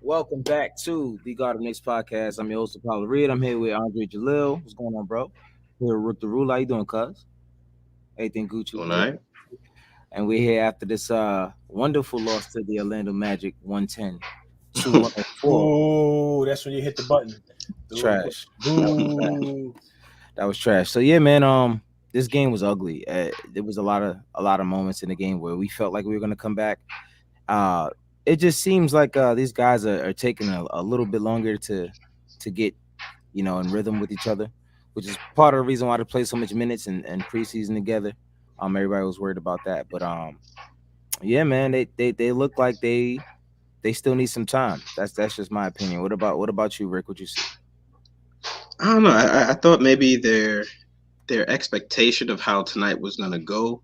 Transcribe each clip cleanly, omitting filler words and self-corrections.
Welcome back to the God of Knicks podcast. I'm your host, Apollo Reed. I'm here with Andre Jalil. What's going on, bro? Here with Rick the Rule. How you doing, cuz? Everything Gucci Doing with all you? right. And we're here after this wonderful loss to the Orlando Magic 110 to 104. Boo! That's when you hit the button. Trash. That was trash. Boo! That was trash. So yeah, man. This game was ugly. There was a lot of moments in the game where we felt like we were gonna come back. Uh, it just seems like these guys are taking a little bit longer to get in rhythm with each other, which is part of the reason why they play so much minutes and preseason together. Everybody was worried about that, but yeah, man, they look like they still need some time. That's just my opinion. What about you, Rick? What you see? I don't know. I thought maybe their expectation of how tonight was gonna go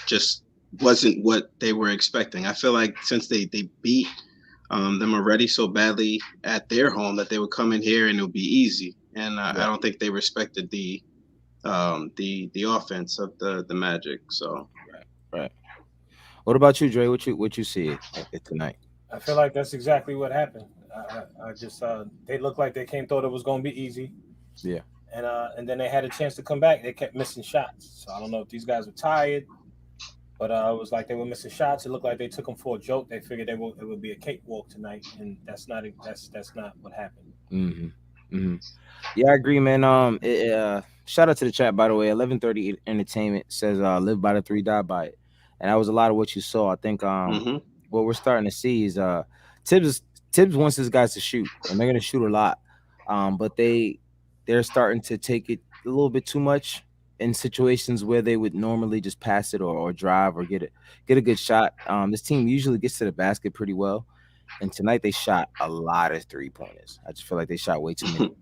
just wasn't what they were expecting. I feel like since they beat them already so badly at their home that they would come in here and it would be easy. And I Right, don't think they respected the offense of the Magic. So right, right. What about you, Dre? What you see tonight? I feel like that's exactly what happened. I just they looked like they came thought it was going to be easy, Yeah, and then they had a chance to come back. They kept missing shots. So I don't know if these guys were tired, but it was like they were missing shots. It looked like they took them for a joke. They figured it would be a cakewalk tonight, and that's not what happened. mm-hmm, mm-hmm. Yeah, I agree, man. Shout out to the chat, by the way. 11:30 Entertainment says, "Live by the three, die by it," and that was a lot of what you saw. I think hmm what we're starting to see is Tibbs Tibbs wants his guys to shoot, and they're gonna shoot a lot. But they're starting to take it a little bit too much in situations where they would normally just pass it or drive or get a good shot. This team usually gets to the basket pretty well, and tonight they shot a lot of 3 pointers. I just feel like they shot way too many.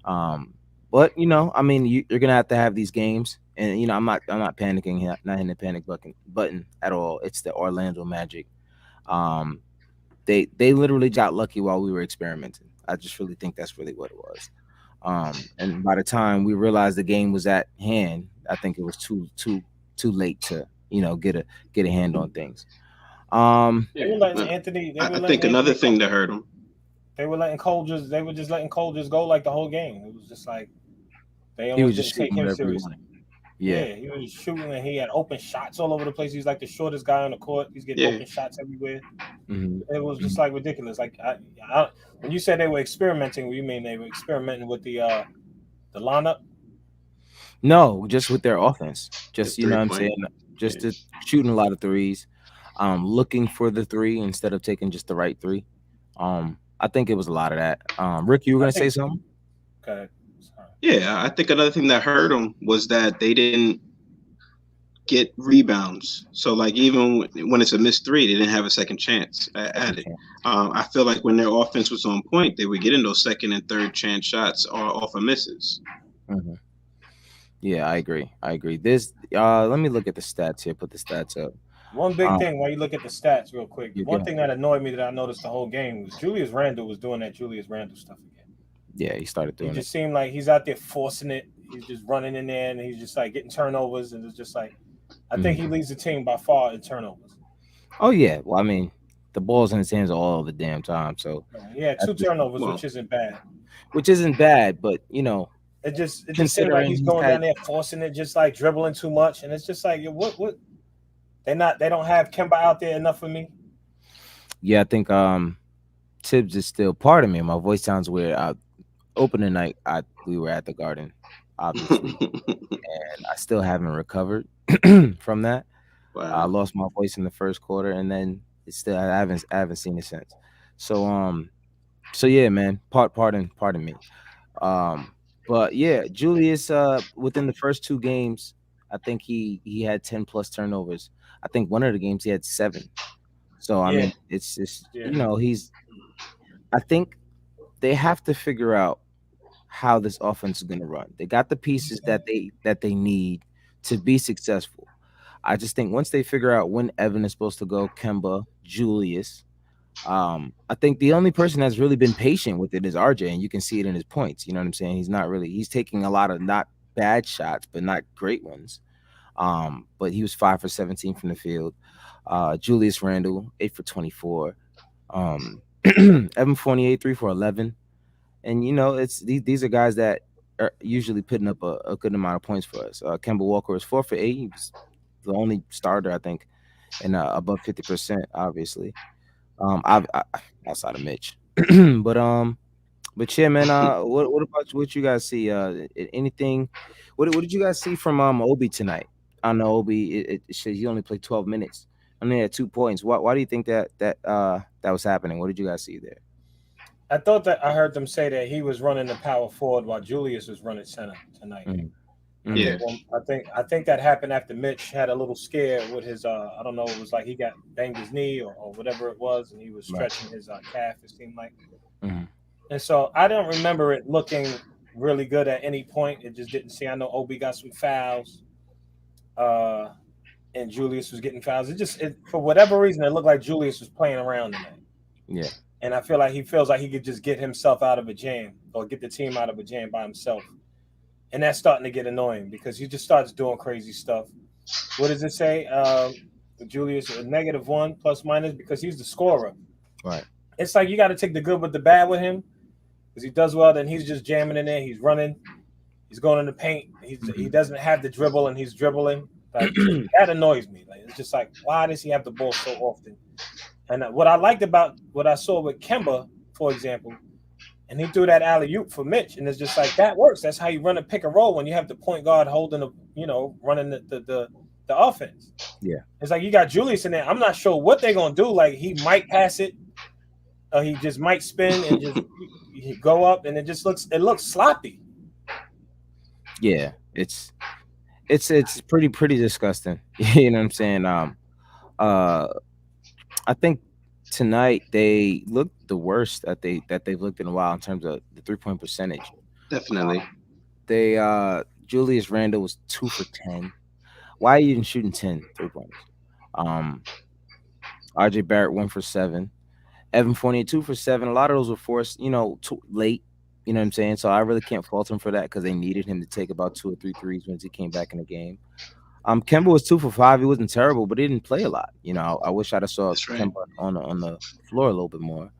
Um, but I mean, you're gonna have to have these games, and I'm not panicking here, not hitting the panic button at all. It's the Orlando Magic. Um, they literally got lucky while we were experimenting. I just really think that's really what it was. And by the time we realized the game was at hand, I think it was too late to get a hand on things. Um, They were yeah, letting Anthony. They were I letting think another Anthony. thing that hurt them. They were letting Cole just. They were just letting Cole just go like the whole game. It was just like they he was almost just didn't take shooting him whatever he seriously. wanted. Yeah. Yeah, he was shooting and he had open shots all over the place. He's like the shortest guy on the court. He's getting Yeah, open shots everywhere. Hmm. It was just like ridiculous. Like when you said they were experimenting, what you mean they were experimenting with the lineup? No, just with their offense. the Just what 3 I'm point. saying, Yeah. just to shooting a lot of threes, looking for the three instead of taking just the right three. I think it was a lot of that. Rick, you were I gonna say think. something? Okay, sorry. Yeah, I think another thing that hurt them was that they didn't get rebounds. So like even when it's a missed three, they didn't have a second chance at Second it. chance. I feel like when their offense was on point, they were getting those second and third chance shots or off of misses. Hmm. Yeah, I agree. I agree. This let me look at the stats here, put the stats up. One big Um thing while you look at the stats real quick. you One go. thing that annoyed me that I noticed the whole game was Julius Randle was doing that Julius Randle stuff again. Yeah, he started He doing it. just seemed like he's out there forcing it. He's just running in there and he's just like getting turnovers and it's just like I think he Hmm. leads the team by far in turnovers. Oh yeah. Well, I mean, the ball's in his hands all the damn time, so He had that's two just turnovers, Well, which isn't bad. which isn't bad, but It just seemed like considering he's he's going had down there forcing it, just like dribbling too much, and it's just like what they don't have Kemba out there enough for me. yeah, I think Tibbs is still part of me. My voice sounds weird. Opening night, we were at the Garden, obviously, and I still haven't recovered from that. I wow. lost my voice in the first quarter, and then it's still I haven't seen it since. So so yeah, man. Pardon me. Um, but yeah, Julius within the first 2 games, I think he had 10 plus turnovers. I think one of the games he had 7. So I Yeah, mean, it's just yeah. he's. I think they have to figure out how this offense is going to run. They got the pieces that they need to be successful. I just think once they figure out when Evan is supposed to go, Kemba, Julius, I think the only person that's really been patient with it is RJ, and you can see it in his points. You know what I'm saying? He's taking a lot of not bad shots, but not great ones. But he was 5 for 17 from the field. Julius Randle, 8 for 24. Evan Fournier 3 for 11, and it's these are guys that are usually putting up a good amount of points for us. Kemba Walker is 4 for 8. He was the only starter I think, and above 50%, obviously. Outside of Mitch, but yeah, man. What about what you guys see? Anything? What did you guys see from Obi tonight? I know Obi. It says he only played 12 minutes. Only had 2 points. Why do you think that was happening? What did you guys see there? I thought that I heard them say that he was running the power forward while Julius was running center tonight. Mm-hmm. I Mm-hmm. Yeah, think I think that happened after Mitch had a little scare with his I don't know, it was like he got banged his knee or whatever it was, and he was Right. stretching his calf, it seemed like. Mm-hmm. And so I don't remember it looking really good at any point. It just didn't see. I know Obi got some fouls, uh, and Julius was getting fouls. For whatever reason it looked like Julius was playing around tonight. Yeah. And I feel like he feels like he could just get himself out of a jam or get the team out of a jam by himself. And that's starting to get annoying because he just starts doing crazy stuff. What does it say? Julius a -1 plus minus because he's the scorer. Right. It's like you got to take the good with the bad with him because he does well. Then he's just jamming in there. He's running. He's going in the paint. He doesn't have the dribble and he's dribbling. Like that annoys me. Like it's just like why does he have the ball so often? And what I liked about what I saw with Kemba, for example, and he threw that alley oop for Mitch, and it's just like that works. That's how you run a pick and roll when you have the point guard holding running the offense. Yeah. It's like you got Julius in there. I'm not sure what they're gonna do. Like he might pass it, or he just might spin and just he go up, and it looks sloppy. Yeah. It's pretty disgusting. You know what I'm saying? Uh, I think tonight they looked the worst that they've looked in a while in terms of the 3 point percentage. definitely. They Julius Randle was 2 for 10. Why are you even shooting 3 pointers? Um, RJ Barrett 1 for 7. Evan Fournier 2 for 7. A lot of those were forced, too late. You know what I'm saying? So I really can't fault him for that because they needed him to take about 2 or 3 threes once he came back in the game. Kemba was 2 for 5. He wasn't terrible, but he didn't play a lot. I wish I'd have saw That's right. Kemba on the floor a little bit more.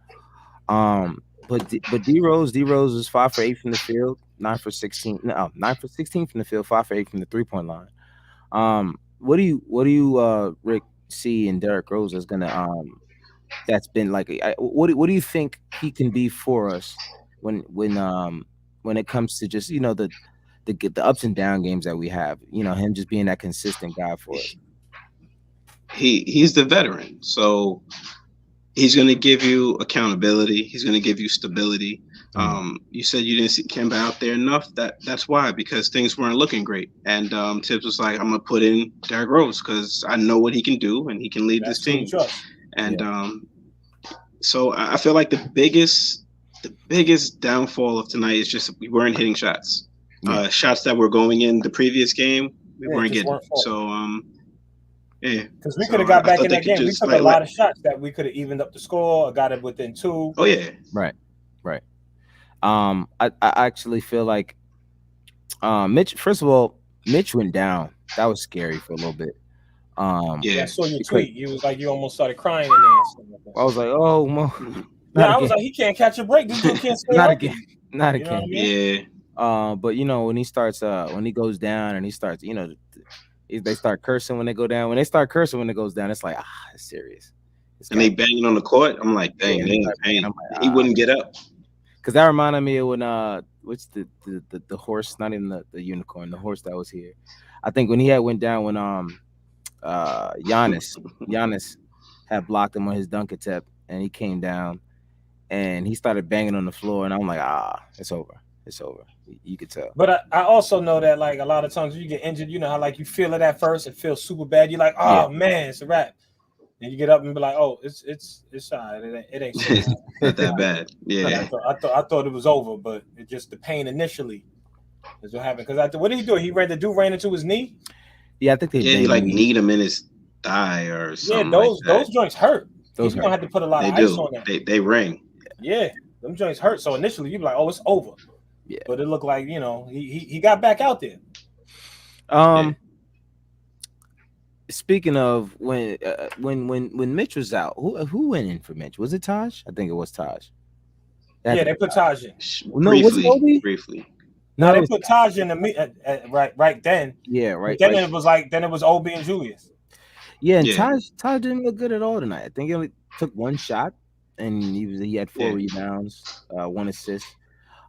But D Rose is 5 for 8 from the field, 9 for 16. No, 9 for 16 from the field, 5 for 8 from the 3 point line. What do you Rick see in Derrick Rose that's gonna that's been like what do you think he can be for us when it comes to just the ups and down games that we have, him just being that consistent guy for us. He's the veteran, so he's going to give you accountability. He's going to give you stability. You said you didn't see Kemba out there enough. That's why, because things weren't looking great. And Tibbs was like, I'm going to put in Derrick Rose because I know what he can do and he can lead this That's who we team. trust. And so I feel like the biggest downfall of tonight is just we weren't hitting shots. Yeah. Shots that were going in the previous game, we weren't just getting. weren't falling. So yeah, Because we So could have got I back thought in they that could game. We just took a lot of shots that we could have evened up the score or got it within 2. Oh yeah, Right. I actually feel like Mitch. First of all, Mitch went down. That was scary for a little bit. Yeah, I saw your because tweet. You was like you almost started crying in there. And stuff like that. I was like, oh, Yeah, not I was again, like, he can't catch a break. This dude can't stay not healthy. again, not You know what I again. mean? yeah. But when he starts, when he goes down and he starts, they start cursing when they go down. When they start cursing when it goes down, it's like, it's serious. And they banging on the court. I'm like, dang, Yeah, they they ain't start banging. paying. I'm He like, wouldn't get up. because that reminded me of when what's the horse, not even the unicorn, the horse that was here. I think when he had went down when Giannis had blocked him on his dunk attempt and he came down and he started banging on the floor and I'm like, it's over. It's over. You could tell. But I also know that like a lot of times when you get injured, you know how like you feel it at first, it feels super bad. You're like, oh man, it's a wrap. And you get up and be like, oh, it's all right. It ain't so bad. Not that bad. Yeah. I thought it was over, but it just the pain initially is what happened. Because what did he do? The dude ran into his knee. Yeah, I think they He like kneed him in his thigh or something. Yeah, those like that. joints hurt. Those You're gonna have to put a lot They of ice do. on that. They ring. Yeah, them joints hurt. So initially you'd be like, oh, it's over. Yeah. But it looked like, he got back out there. Speaking of when Mitch was out, who went in for Mitch? Was it Taj? I think it was Taj. It had Yeah, to be they put Taj. Taj in. No, was it Briefly, Obi? briefly. Now No, it they was put Taj in the right then, yeah, but right, then right. it was Ob and Julius. Yeah, and Yeah. Taj didn't look good at all tonight. I think he only took one shot, and he had four Yeah. rebounds, one assist.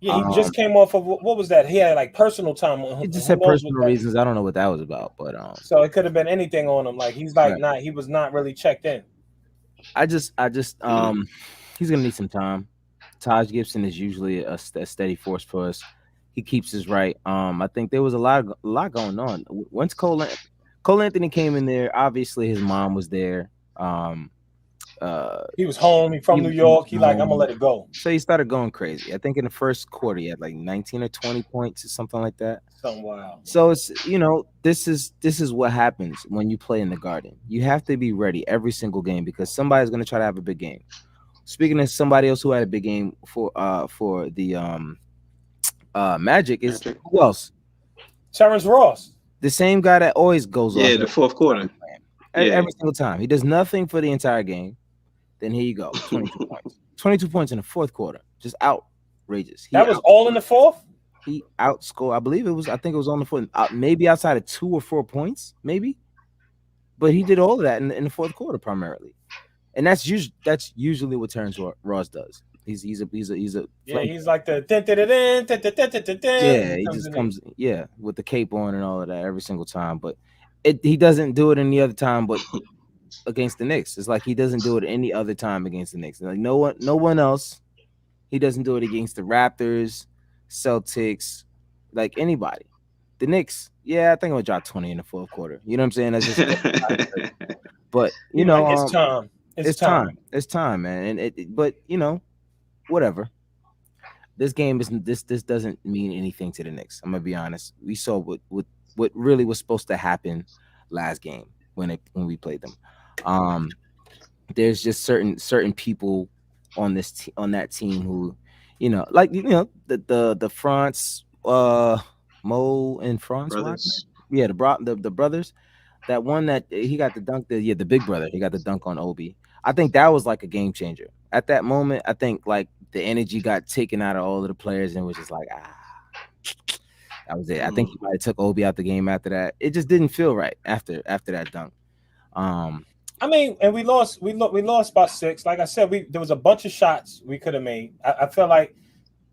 Yeah, he just Um, came off of what was that? He had like personal time on him. he just Who had knows what personal that? reasons. I don't know what that was about, but So it could have been anything on him. Like he's like right. not. He was not really checked in. I just Mm. he's gonna need some time. Taj Gibson is usually a steady force for us. He keeps us right. I think there was a lot going on once Cole Anthony came in there. Obviously, his mom was there. Uh, He was home. He from New he was York. He like I'm gonna home, let it go. so he started going crazy. I think in the first quarter he had like 19 or 20 points or something like that. Something wild. So it's this is what happens when you play in the Garden. You have to be ready every single game because somebody's gonna try to have a big game. Speaking of somebody else who had a big game for the Magic is Magic. who else? Terrence Ross. The same guy that always goes off Yeah, the fourth quarter. Yeah. every single time. He does nothing for the entire game. Then here you go, 22 points. 22 points in the fourth quarter. Just outrageous. That was all in the fourth. He outscored. I believe it was. I think it was on the fourth. Maybe outside of 2 or 4 points, maybe. But he did all of that in the fourth quarter primarily, and that's usually what Terrence Ross does. He's a Yeah, flame. he's like the dun, dun, dun, dun, dun, dun, dun, dun, dun, dun. Yeah, He he comes just in there. comes, yeah, with the cape on and all of that every single time. But he doesn't do it any other time but against the Knicks. It's like he doesn't do it any other time against the Knicks. Like no one else. He doesn't do it against the Raptors, Celtics, like anybody. The Knicks, yeah, I think I'm gonna drop 20 in the fourth quarter. You know what I'm saying? That's but He like it's time. It's it's time. time. It's time, man. And but whatever. This game isn't this doesn't mean anything to the Knicks. I'm gonna be honest. We saw what really was supposed to happen last game when we played them. Um, there's just certain people on that team who, like the France Mo and France Wagner. Brothers. Yeah, the brothers. That one that he got the dunk. The big brother. He got the dunk on Obi. I think that was like a game changer. At that moment, I think like the energy got taken out of all of the players and it was just like that was it. I think Mm. he might have took Obi out the game after that. It just didn't feel right after that dunk. Um, I mean, and we lost. We lost by six. Like I said, we there was a bunch of shots we could have made. I feel like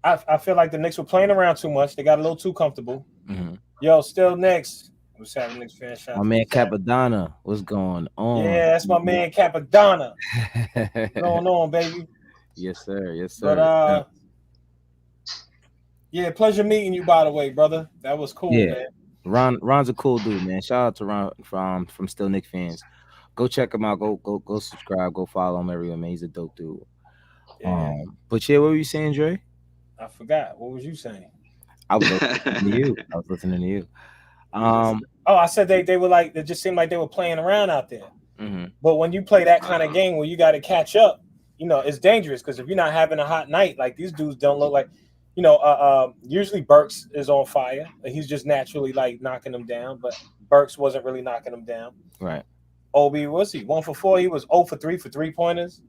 I feel like the Knicks were playing around too much. They got a little too comfortable. mhm. Yo, still Knicks. What's happening, Knicks fan? Shout My out to man the chat. Capadonna, what's going on? Yeah, that's my man Capadonna. Going on, baby. Yes, sir. Yes, But sir. yeah, pleasure meeting you. By the way, brother, that was cool, Yeah. man. Ron's a cool dude, man. Shout out to Ron from Still Nick fans. Go check him out. Go subscribe. Go follow him everywhere, man. He's a dope dude. Yeah, But yeah, what were you saying, Dre? I forgot. What was you saying? I was listening to you. I was listening to you. Oh, I said they were like it just seemed like they were playing around out there. Mhm. But when you play that kind of game where you got to catch up, it's dangerous because if you're not having a hot night, like these dudes don't look like, usually Burks is on fire. He's just naturally like knocking them down, but Burks wasn't really knocking them down. Right. Obi, was he 1 for 4? He was 0 for 3 for 3 pointers.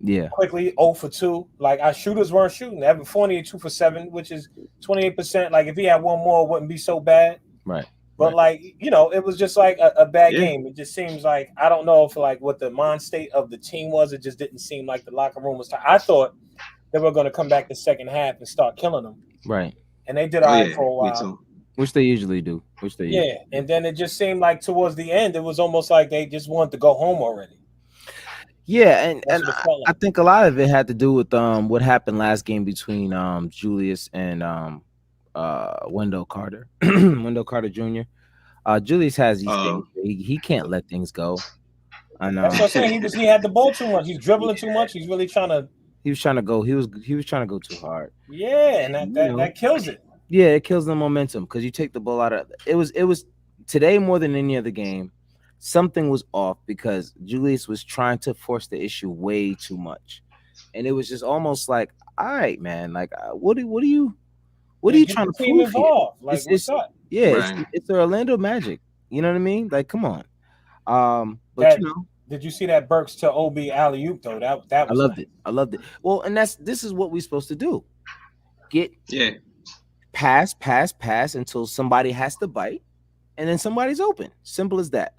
Yeah. Quickly 0 for 2. Like our shooters weren't shooting. Evan Fournier 2 for 7, which is 28%. Like if he had one more, it wouldn't be so bad. Right. But right. it was just like a bad Yeah. game. It just seems like I don't know if like what the mind state of the team was. It just didn't seem like the locker room was. I thought they were going to come back the second half and start killing them, Right. and they did all Oh right yeah, for a me while. too. Which they usually do. Yeah, and then it just seemed like towards the end, it was almost like they just wanted to go home already. Yeah, and That's what it felt I like. think a lot of it had to do with what happened last game between Julius and Wendell Carter. Wendell Carter Jr. Julius has these things. Oh. He can't let things go. And That's what I'm saying. He had the ball too much. He's dribbling too much. He's really trying to. he was trying to go. He was trying to go too hard. Yeah, and that kills it. Yeah, it kills the momentum because you take the ball out of it. Was today more than any other game. Something was off because Julius was trying to force the issue way too much, and it was just almost like, all right, man, like what are you Get trying the to team prove here? involved. Like, what's It's up? yeah, Right. it's the Orlando Magic. You know what I mean? Like, come on. But That did you see that Burks to OB alley oop though? That I was loved nice. it. I loved it. Well, and this is what we're supposed to do. Get Yeah, pass until somebody has to bite, and then somebody's open. Simple as that.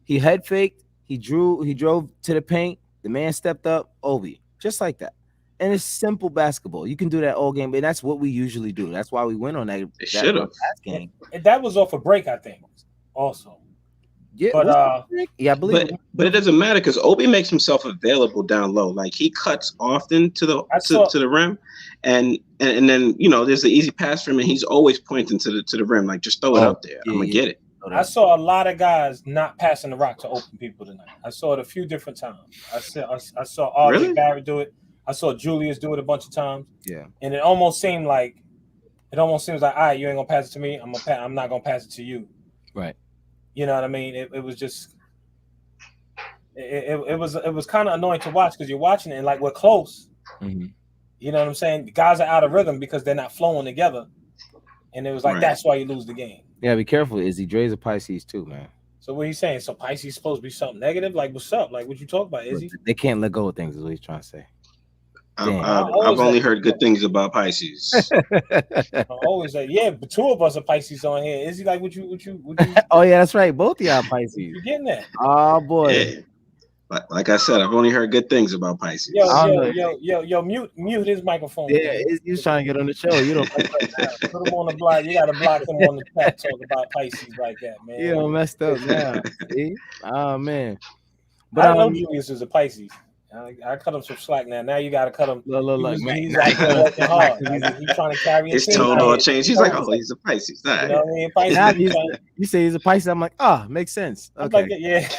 He head faked. He drove to the paint. The man stepped up. Obi, just like that. And it's simple basketball. You can do that all game, and that's what we usually do. That's why we win on they that should have. last game. And that was off a break, I think. Also, Yeah, but yeah, I believe. But it doesn't matter because Obi makes himself available down low. Like he cuts often to the to the rim, and then there's the easy pass for him, and he's always pointing to the rim. Like just throw it up there. I'm gonna get it. I saw a lot of guys not passing the rock to open people tonight. I saw it a few different times. I saw RJ Really? Barrett do it. I saw Julius do it a bunch of times. Yeah, and it almost seems like, all right, you ain't gonna pass it to me. I'm not gonna pass it to you. right. You know what I mean? It was just, it was kind of annoying to watch because you're watching it and like we're close. Mm-hmm. You know what I'm saying? The guys are out of rhythm because they're not flowing together, and it was like that's why you lose the game. Yeah, be careful. Izzy Dre's a Pisces too, man. So what are you saying? So Pisces supposed to be something negative? Like what's up? Like what you talk about, Izzy? They can't let go of things. Is what he's trying to say. I've only heard good things about Pisces. I always say, yeah, but two of us are Pisces on here. Is he like what you? Oh yeah, that's right. Both of y'all Pisces. You getting that? Oh boy. Yeah. Like I said, I've only heard good things about Pisces. Yo, mute his microphone. Yeah, he's trying to get on the show. You don't put him on the block. You got to block him on the chat talk about Pisces like that, man. You don't messed up now. See? Oh man. But I know Julius is a Pisces. I cut him some slack now. Now you got to cut him. Look, he's like working hard. He's trying to carry his tone all changed. He's like, oh, he's a Pisces. Right. You know what I mean? Pisces. You say he's a Pisces. I'm like, makes sense. Okay. Like, yeah.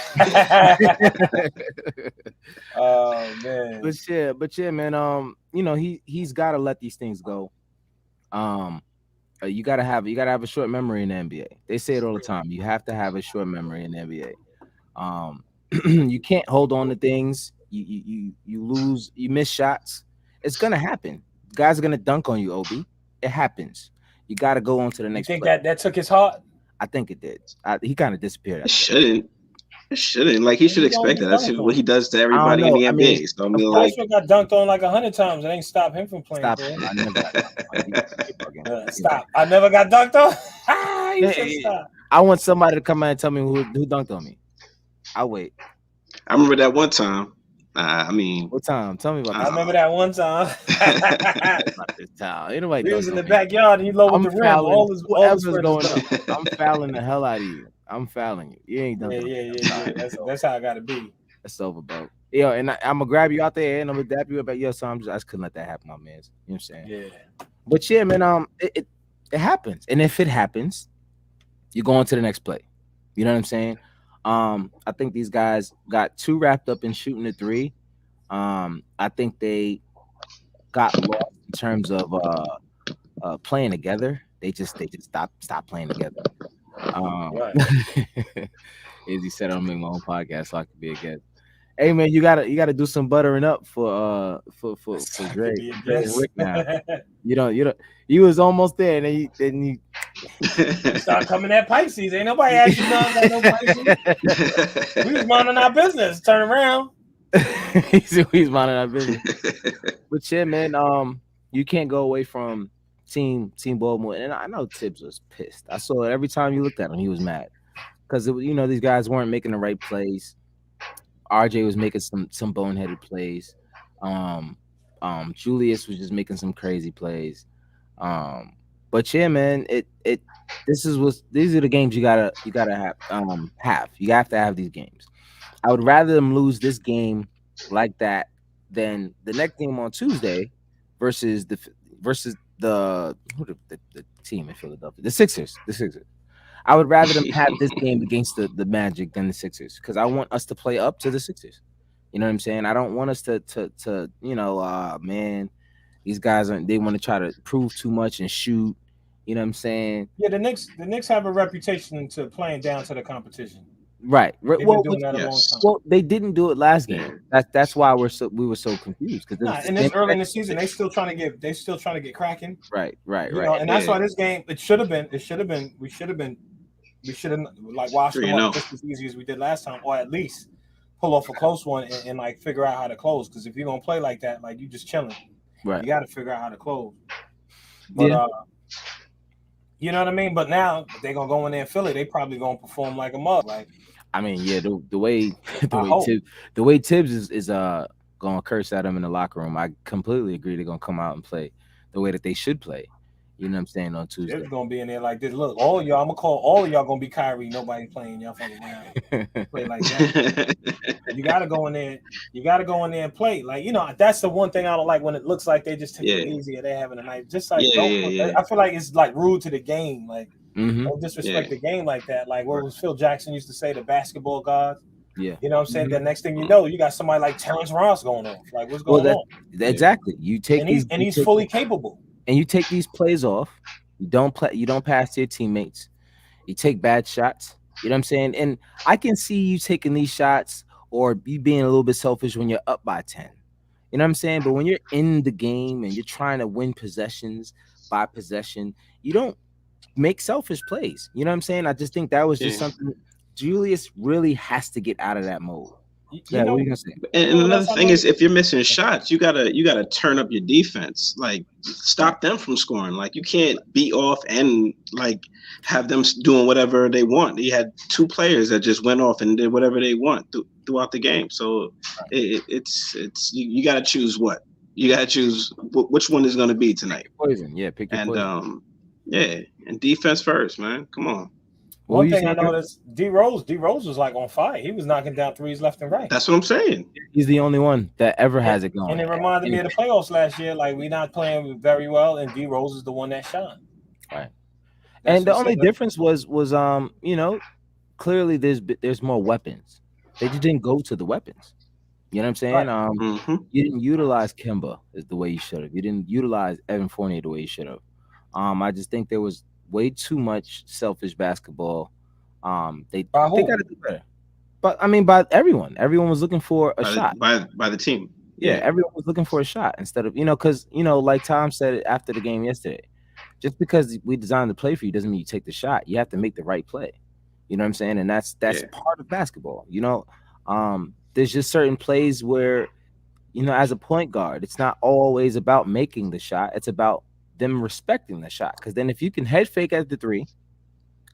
Oh man. But yeah, man. He's got to let these things go. You gotta have a short memory in the NBA. They say it all the time. You have to have a short memory in the NBA. You can't hold on to things. You lose, you miss shots. It's gonna happen. Guys are gonna dunk on you, Obi. It happens. You got to go on to the next. You think that took his heart? I think it did. He kind of disappeared. It shouldn't. Like he should expect that. That's what he does to everybody in the NBA. So I mean, like, got dunked on like 100 times. It ain't stop him from playing. Stop. I never got stop. I never got dunked on. You should stop. I want somebody to come out and tell me who dunked on me. I'll wait. I remember that one time. I mean, what time? Tell me about that. I remember that one time. Not this time. Anybody he was in the backyard and he lowered the rim. All his going on. I'm fouling the hell out of you. I'm fouling you. You ain't done. Yeah. That's how I gotta be. That's over, bro. Yo, and I'm gonna grab you out there and I'm gonna dap you up. Yo, so I just couldn't let that happen, my man. You know what I'm saying? Yeah. But yeah, man. It happens, and if it happens, you go on to the next play. You know what I'm saying? I think these guys got too wrapped up in shooting the three. I think they got lost in terms of playing together. They just stopped playing together. Right. As he said, I'll make my own podcast so I can be a guest. Hey man, you gotta do some buttering up for Drake. Rick now. You was almost there, and then you start coming at Pisces. Ain't nobody actually got no Pisces. We was minding our business. Turn around. He's minding our business. But yeah, man, you can't go away from team Baltimore. And I know Tibbs was pissed. I saw it every time you looked at him. He was mad because these guys weren't making the right plays. RJ was making some boneheaded plays. Julius was just making some crazy plays. But yeah, man, these are the games you gotta have. You have to have these games. I would rather them lose this game like that than the next game on Tuesday versus the team in Philadelphia, the Sixers. I would rather them have this game against the Magic than the Sixers because I want us to play up to the Sixers. You know what I'm saying? I don't want us to man, these guys they want to try to prove too much and shoot. You know what I'm saying? Yeah, the Knicks have a reputation to playing down to the competition. Right. They've been doing that a long time. Well, they didn't do it last game. That's why we were so confused because and this early in the season, they still trying to get cracking. Right. And that's why this game we should have been We should have like washed them up 3-0. just as easy as we did last time, or at least pull off a close one and like figure out how to close. Because if you're gonna play like that, like you just chilling, Right. you got to figure out how to close. But Yeah. you know what I mean. But now they're gonna go in there and Philly. They probably gonna perform like a mug. Like I mean, yeah, the way I hope. The way Tibbs is gonna curse at him in the locker room. I completely agree. They're gonna come out and play the way that they should play. You know what I'm saying, on Tuesday. It's gonna be in there like this. Look, all y'all, I'm gonna call all of y'all gonna be Kyrie. Nobody playing y'all fucking around. Play like that. You gotta go in there. You gotta go in there and play. Like, you know, that's the one thing I don't like when it looks like they just take it easy or they having a night. Just like I feel like it's like rude to the game. Like don't disrespect the game like that. Like what was Phil Jackson used to say, the basketball gods. Yeah. You know what I'm saying? The next thing you know, you got somebody like Terrence Ross going off. Like what's going on? Exactly. You take and he's fully capable. And you take these plays off. You don't pass to your teammates. You take bad shots. You know what I'm saying? And I can see you taking these shots or you being a little bit selfish when you're up by 10. You know what I'm saying? But when you're in the game and you're trying to win possessions by possession, you don't make selfish plays. You know what I'm saying? I just think that was just something Julius really has to get out of that mode. You know, what are you gonna say? And another thing is, if you're missing shots, you gotta turn up your defense. Like, stop them from scoring. Like, you can't be off and like have them doing whatever they want. You had two players that just went off and did whatever they want throughout the game. So it's you gotta choose what you gotta choose which one is gonna be tonight. Poison, yeah, pick your poison. And defense first, man. Come on. One thing I noticed, D Rose was like on fire. He was knocking down threes left and right. That's what I'm saying. He's the only one that ever has it going. And it reminded me of the playoffs last year. Like, we're not playing very well, and D Rose is the one that shined. Right. And the only difference was you know, clearly there's more weapons. They just didn't go to the weapons. You know what I'm saying? Right. You didn't utilize Kemba the way you should have. You didn't utilize Evan Fournier the way you should have. I just think there was way too much selfish basketball. They got to do better. But I mean, by everyone was looking for a shot by the team. Yeah, everyone was looking for a shot instead of because like Tom said after the game yesterday, just because we designed the play for you doesn't mean you take the shot. You have to make the right play. You know what I'm saying? And that's part of basketball. There's just certain plays where as a point guard, it's not always about making the shot. It's about them respecting the shot. Because then if you can head fake at the three,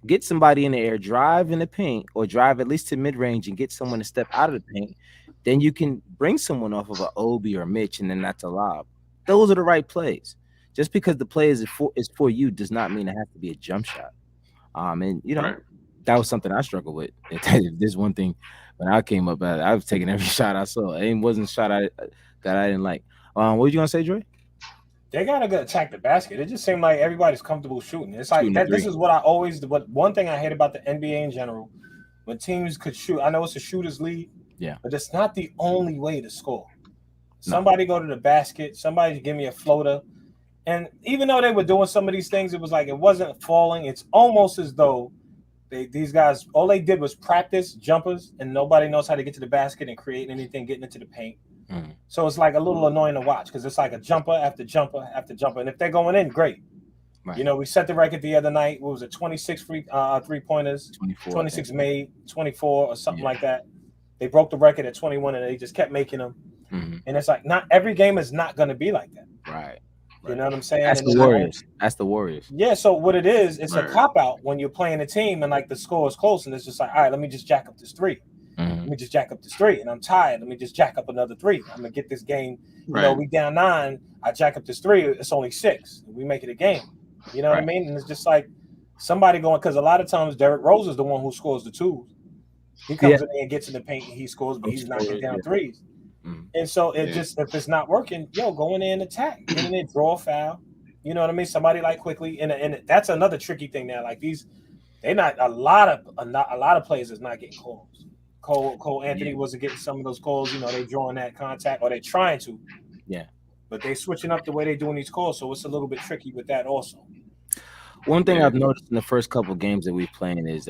get somebody in the air, drive in the paint, or drive at least to mid-range and get someone to step out of the paint, then you can bring someone off of an Obi or Mitch, and then that's a lob. Those are the right plays. Just because the play is for you does not mean it has to be a jump shot. That was something I struggled with. There's one thing when I came up, I was taking every shot I saw. It wasn't a shot that I didn't like. What were you gonna say, Dre? They gotta go attack the basket. It just seemed like everybody's comfortable shooting. It's like this is what I always. But one thing I hate about the NBA in general, when teams could shoot. I know it's a shooters league, but it's not the only way to score. Somebody go to the basket. Somebody give me a floater. And even though they were doing some of these things, it was like it wasn't falling. It's almost as though these guys, all they did was practice jumpers, and nobody knows how to get to the basket and create anything getting into the paint. So it's like a little annoying to watch because it's like a jumper after jumper after jumper. And if they're going in, great. Right. We set the record the other night. What was it? 26 three-pointers, 26 made, 24 or something like that. They broke the record at 21, and they just kept making them. And it's like not every game is not going to be like that. Right. You know what I'm saying? That's the Warriors. That's the Warriors. Yeah, so what it is, it's a cop-out when you're playing a team and like the score is close, and it's just like, all right, let me just jack up this three. Let me just jack up this three, and I'm tired. Let me just jack up another three. I'm gonna get this game. We down 9. I jack up this 3. It's only 6. We make it a game. You know what I mean? And it's just like somebody going because a lot of times Derrick Rose is the one who scores the 2s. He comes in there and gets in the paint and he scores, but he's knocking down 3s. And so it just if it's not working, go in there and attack. Get in there, draw a foul. You know what I mean? Somebody like quickly, and that's another tricky thing now. Like they not a lot of players is not getting calls. Cole Anthony wasn't getting some of those calls. They drawing that contact, or they trying to. Yeah. But they switching up the way they doing these calls, so it's a little bit tricky with that also. One thing I've noticed in the first couple of games that we've played is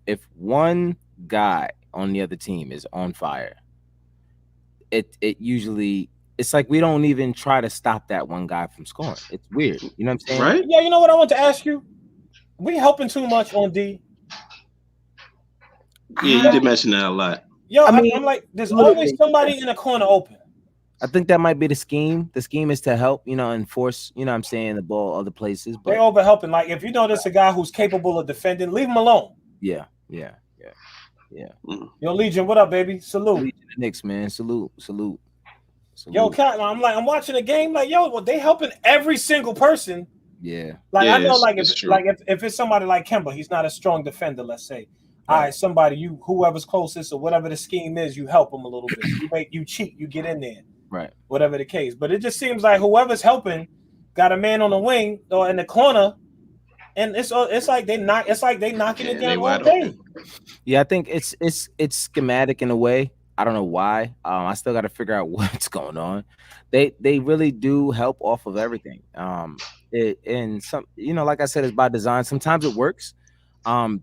if one guy on the other team is on fire, it usually it's like we don't even try to stop that one guy from scoring. It's weird. You know what I'm saying? Right? Yeah, you know what I want to ask you? We helping too much on D. Yeah, you did mention that a lot. Yo, I mean, I'm like, there's look at always me. somebody in the corner open. I think that might be the scheme. The scheme is to help, enforce, what I'm saying, the ball other places. They But over helping. Like, if you know there's a guy who's capable of defending, leave him alone. yeah, yeah, yeah, yeah. Mm. Yo, Legion, what up, baby? Salute. Legion of Knicks, man. Salute, salute, Yo, salute. Cat, I'm watching the game. Like, yo, well, they helping every single person. Yeah, Like, Yeah, I know, like, it's true. if it's somebody like Kemba, he's not a strong defender. Let's say, all Right. right, somebody whoever's closest or whatever the scheme is, you help him a little bit. You cheat, you get in there. right. Whatever the case. But it just seems like whoever's helping got a man on the wing or in the corner, and it's like they knocking it Yeah, they down all wide day. open. Yeah, I think it's schematic in a way. I don't know why. I still got to figure out what's going on. They really do help off of everything. And some, like I said, it's by design. Sometimes it works,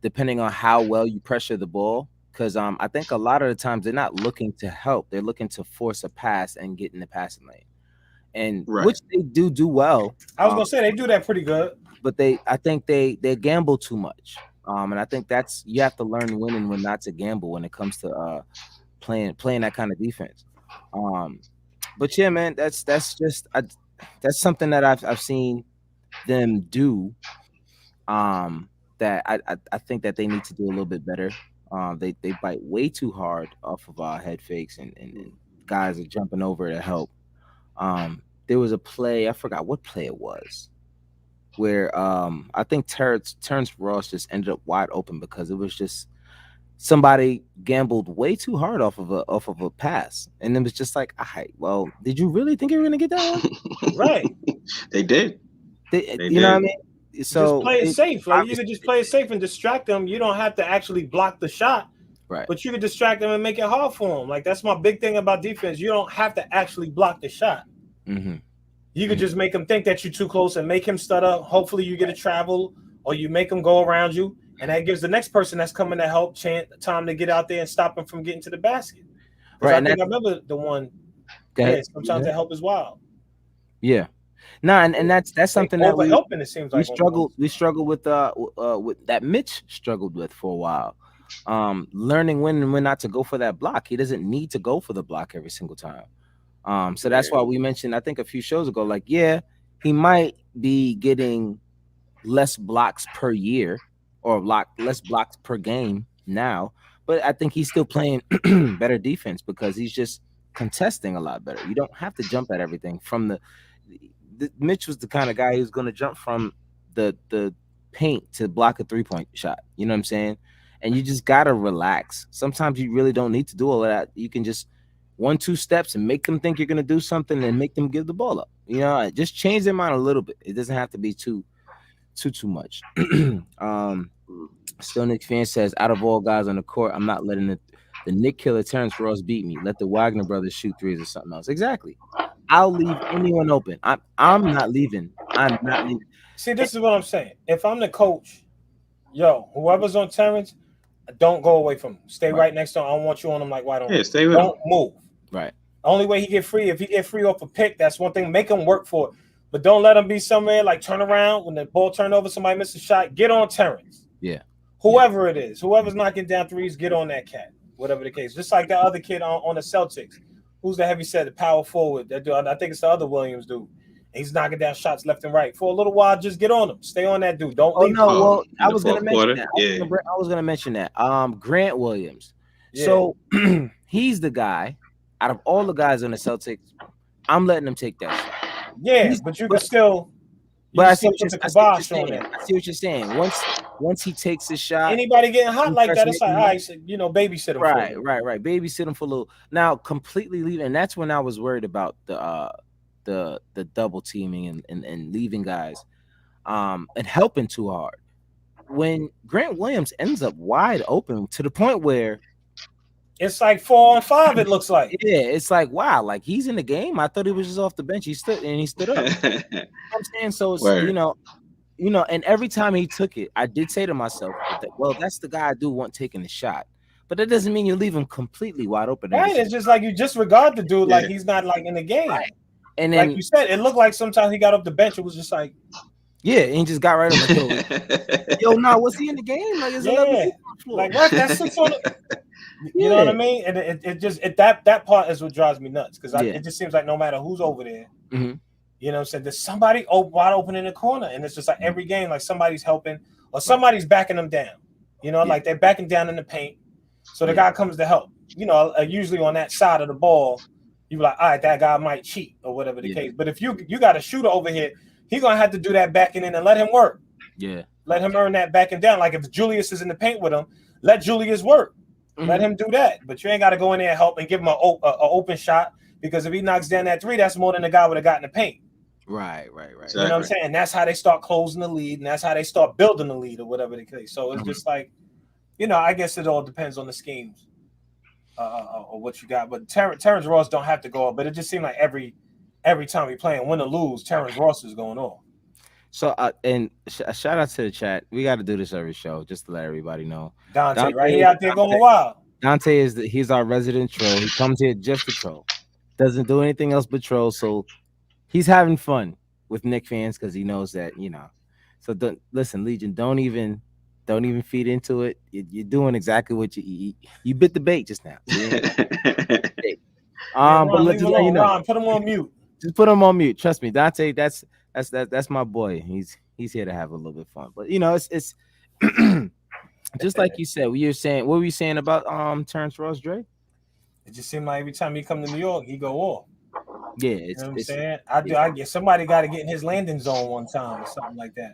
depending on how well you pressure the ball. Because I think a lot of the times they're not looking to help; they're looking to force a pass and get in the passing lane, and Right. which they do well. I was gonna say they do that pretty good. But I think they gamble too much. And I think you have to learn when and when not to gamble when it comes to playing that kind of defense. But yeah, man, that's that's something that I've seen them do. That I think that they need to do a little bit better. They bite way too hard off of head fakes and guys are jumping over to help. There was a play, I forgot what play it was, where I think Terrence Ross just ended up wide open because it was just somebody gambled way too hard off of a pass, and it was just like, all right, well, did you really think you were gonna get that one? Right. They did. They, They you know what I did. mean? Just So play it safe. Like, you obviously, could just play it safe and distract them. You don't have to actually block the shot, right? but you could distract them and make it hard for them. Like, that's my big thing about defense. You don't have to actually block the shot. Mm-hmm. You could just make him think that you're too close and make him stutter. Hopefully, you get a travel or you make him go around you, and that gives the next person that's coming to help time to get out there and stop him from getting to the basket. Right, I think I remember the one. Go ahead. Yeah, sometimes the help is wild. Yeah. No, and that's something that over helping. It seems like we struggled with that Mitch struggled with for a while. Learning when and when not to go for that block. He doesn't need to go for the block every single time. So that's why we mentioned, I think a few shows ago, like, yeah, he might be getting less blocks per year or less blocks per game now, but I think he's still playing better defense because he's just contesting a lot better. You don't have to jump at everything from the Mitch was the kind of guy who's going to jump from the paint to block a 3-point shot. You know what I'm saying? And you just got to relax. Sometimes you really don't need to do all of that. You can just 1-2 steps and make them think you're going to do something and make them give the ball up. Just change their mind a little bit. It doesn't have to be too much. Still Nick fan says, out of all guys on the court, I'm not letting the Nick killer Terrence Ross beat me. Let the Wagner brothers shoot threes or something else. Exactly. I'll leave anyone open. I'm not leaving. I'm not leaving. See, this is what I'm saying. If I'm the coach, whoever's on Terrence, don't go away from him. Stay right next to him. I don't want you on him like wide open. Yeah, stay with Don't him. move. Right. Only way he get free, if he get free off a pick, that's one thing. Make him work for it. But don't let him be somewhere like turn around when the ball turned over, somebody missed a shot. Get on Terrence. Yeah. Whoever it is, whoever's knocking down threes, get on that cat. Whatever the case. Just like the other kid on the Celtics. Who's the heavy set, the power forward? That dude, I think it's the other Williams dude. He's knocking down shots left and right. For a little while, just get on him. Stay on that dude. Don't leave. No, well, I the was going to mention quarter. that. Yeah. I was going to mention that. Grant Williams. Yeah. So he's the guy out of all the guys on the Celtics. I'm letting him take that shot. Yeah, but you can still. But I see put what the you're kibosh on saying. it. I see what you're saying. Once he takes his shot, Anybody getting hot like that, it's like, all making right, babysit him. Right. Babysit him for a little. Now, completely leaving, and that's when I was worried about the double teaming and leaving guys, and helping too hard. When Grant Williams ends up wide open to the point where it's like 4-on-5, it looks like. Yeah, it's like, wow, like he's in the game. I thought he was just off the bench. He stood up. You know I'm saying? So it's, and every time he took it, I did say to myself, well, that's the guy I do want taking the shot. But that doesn't mean you leave him completely wide open. Right. It's just like you disregard the dude like he's not like in the game. Right. And then, like you said, it looked like sometimes he got off the bench. It was just like, Yeah, and he just got right up like, yo, nah, was he in the game? Like, there's 11 Yeah, people on the floor. like ref, that sits on the. You know what I Yeah. mean? And that part is what drives me nuts because Yeah. it just seems like no matter who's over there, Mhm. you know what I'm saying? There's somebody wide open in the corner. And it's just like every game, like somebody's helping or somebody's backing them down. You know, Yeah. like they're backing down in the paint. So the Yeah. guy comes to help. You know, usually on that side of the ball, you be like, all right, that guy might cheat or whatever the Yeah. case. But if you got a shooter over here, he's going to have to do that backing in and let him work. Yeah. Let him earn that backing down. Like if Julius is in the paint with him, let Julius work. Let him do that. But you ain't got to go in there and help and give him an open shot because if he knocks down that three, that's more than the guy would have got in the paint. Right. You know what I'm saying? That's how they start closing the lead, and that's how they start building the lead or whatever the case. So it's just like, you know, I guess it all depends on the schemes or what you got. But Terrence Ross don't have to go up, but it just seemed like every time we play and win or lose, Terrence Ross is going off. So and shout out to the chat. We got to do this every show just to let everybody know. Dante, right? He out there going wild. Dante he's our resident troll. He comes here just to troll. Doesn't do anything else but troll. So he's having fun with Knicks fans because he knows that, you know. So listen, Legion, don't even feed into it. You're doing exactly what you bit the bait just now. Ron, but let's let you know. Ron, put him on mute. Just put him on mute. Trust me, Dante. That's my boy. He's here to have a little bit of fun. But you know, it's just like you said. What were you saying about Terrence Ross, Dre? It just seemed like every time he come to New York, he go off. Yeah, you know what I'm saying? I guess somebody got to get in his landing zone one time or something like that.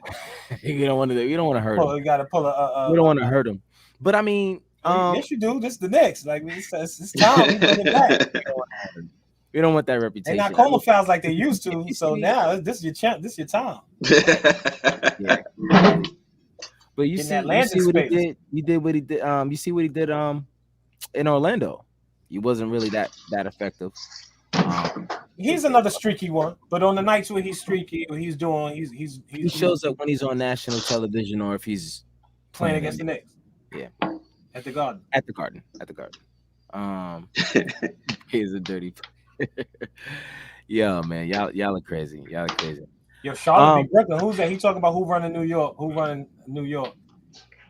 You don't want to hurt him. You got to pull a. You don't want to hurt him. But I mean, yes, you do. This is the Knicks. Like it's time. We bring it back. We don't want that reputation. They're not calling fouls like they used to. So now this is your chance. This is your time. Yeah. But you see what he did. You did what he did. You see what he did. In Orlando, he wasn't really that effective. He's another streaky one, but on the nights where he's streaky, he shows up when he's on national television or if he's playing against the Knicks. Yeah, at the Garden. He's a dirty. Yeah, man, y'all are crazy. Yo, Charlotte beat Brooklyn. Who's that? He talking about who running New York?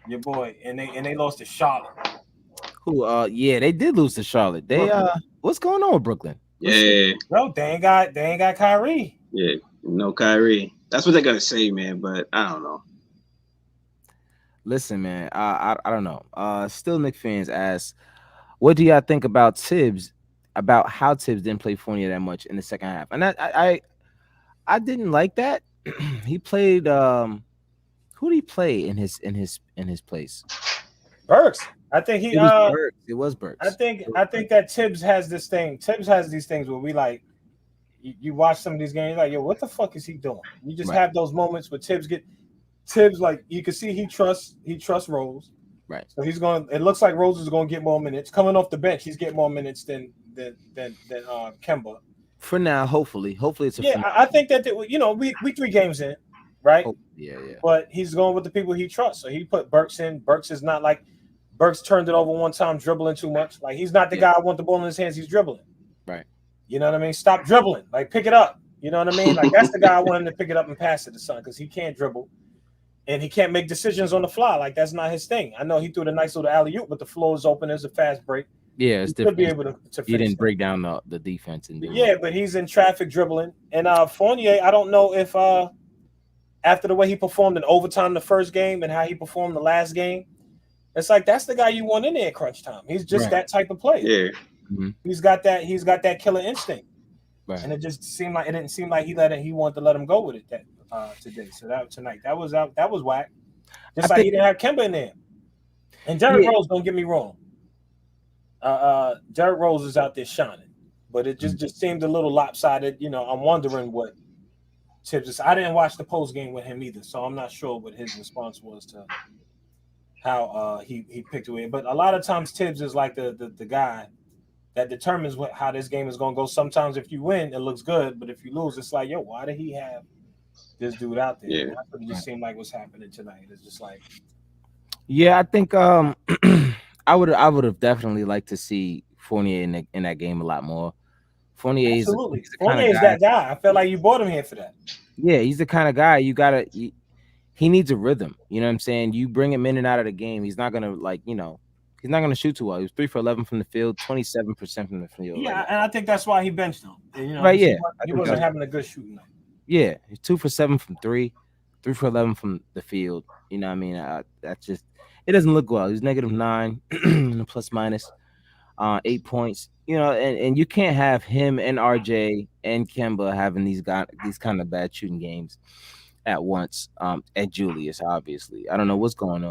Your boy, and they lost to Charlotte. Who? Yeah, they did lose to Charlotte. They what's going on with Brooklyn? Yeah, bro, they ain't got Kyrie. Yeah, no Kyrie. That's what they're gonna say, man. But I don't know. Listen, man, I don't know. Still, Knicks fans ask, what do y'all think about Tibbs? About how Tibbs didn't play Fournier that much in the second half, and I didn't like that. He played. Who did he play in his place? Burks. I think he. It was Burks. I think that Tibbs has this thing. Tibbs has these things where we like. You watch some of these games, like, yo, what the fuck is he doing? You just have those moments where Tibbs like you can see he trusts Rose. Right. So he's going. It looks like Rose is going to get more minutes coming off the bench. He's getting more minutes than Kemba. For now, hopefully it's a. I think that we 3 games in, right? Yeah. But he's going with the people he trusts. So he put Burks in. Burks is not like Burks turned it over one time dribbling too much. Like he's not the guy I want the ball in his hands. He's dribbling. Right. You know what I mean? Stop dribbling. Like pick it up. You know what I mean? Like that's the guy I want him to pick it up and pass it to son because he can't dribble. And he can't make decisions on the fly. Like that's not his thing. I know he threw the nice little alley-oop, but the floor is open. There's a fast break. Yeah, it's different. Could be able to he didn't break down the defense. But he's in traffic dribbling. And Fournier, I don't know if after the way he performed in overtime the first game and how he performed the last game, it's like that's the guy you want in there at crunch time. He's just that type of player. Yeah. Mm-hmm. He's got that killer instinct. Right. And it didn't seem like he wanted to let him go with it today. So tonight that was whack. Just like he didn't have Kemba in there. And Derrick Rose, don't get me wrong. Derrick Rose is out there shining, but it just seemed a little lopsided. You know, I'm wondering what Tibbs is. I didn't watch the post game with him either, so I'm not sure what his response was to how he picked away. But a lot of times Tibbs is like the guy that determines how this game is going to go. Sometimes if you win, it looks good, but if you lose, it's like, yo, why did he have this dude out there? Yeah. And that's what it just seemed like what's happening tonight. It's just like, yeah, I think I would have definitely liked to see Fournier in that game a lot more. Fournier absolutely. is Fournier is that guy. I felt like you brought him here for that. Yeah, he's the kind of guy you gotta. He needs a rhythm. You know what I'm saying? You bring him in and out of the game. He's not gonna he's not gonna shoot too well. He was 3 for 11 from the field, 27% from the field right Yeah, now. and I think that's why he benched him. And, Right? because Yeah, I he think wasn't that's having a good shooting night. yeah. He's 2 for 7 from three, 3 for 11 from the field. You know what I mean? That's just it doesn't look well. He's -9, plus minus 8 points. And you can't have him and RJ and Kemba having these kind of bad shooting games at once. At Julius, obviously, I don't know what's going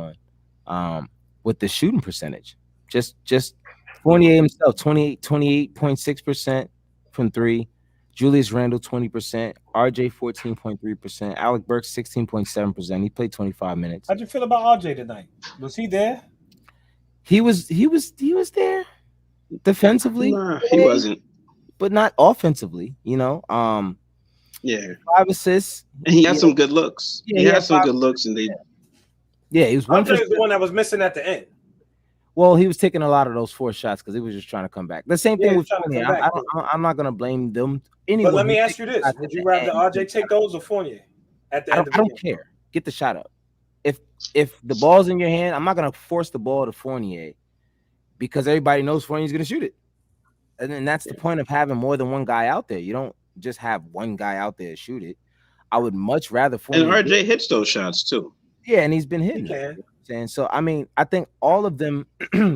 on with the shooting percentage. Just Fournier himself, 28.6% from three. Julius Randle 20%, RJ 14.3%, Alec Burks 16.7%. He played 25 minutes. How'd you feel about RJ tonight? Was he there? He was there defensively, Nah, he wasn't. but not offensively. Yeah, 5 assists. and he had You some know, good looks. yeah, He he had had some five. good looks, and they Yeah, he was one for RJ is the seven. one that was missing at the end. Well, he was taking a lot of those forced shots because he was just trying to come back. The same Yeah, thing he's with trying to Fournier. come I, back I too. don't, I'm not gonna blame them. But Anyone let who me ask takes you this: shots at would you the rather end. RJ take those or Fournier at the I end don't. of I the don't game? care. Get the shot up. If the ball's in your hand, I'm not gonna force the ball to Fournier because everybody knows Fournier's gonna shoot it. And then that's the point of having more than one guy out there. You don't just have one guy out there to shoot it. I would much rather and Fournier do RJ it. hits those shots too. Yeah, and he's been He hitting them. can. And so, I mean, I think all of them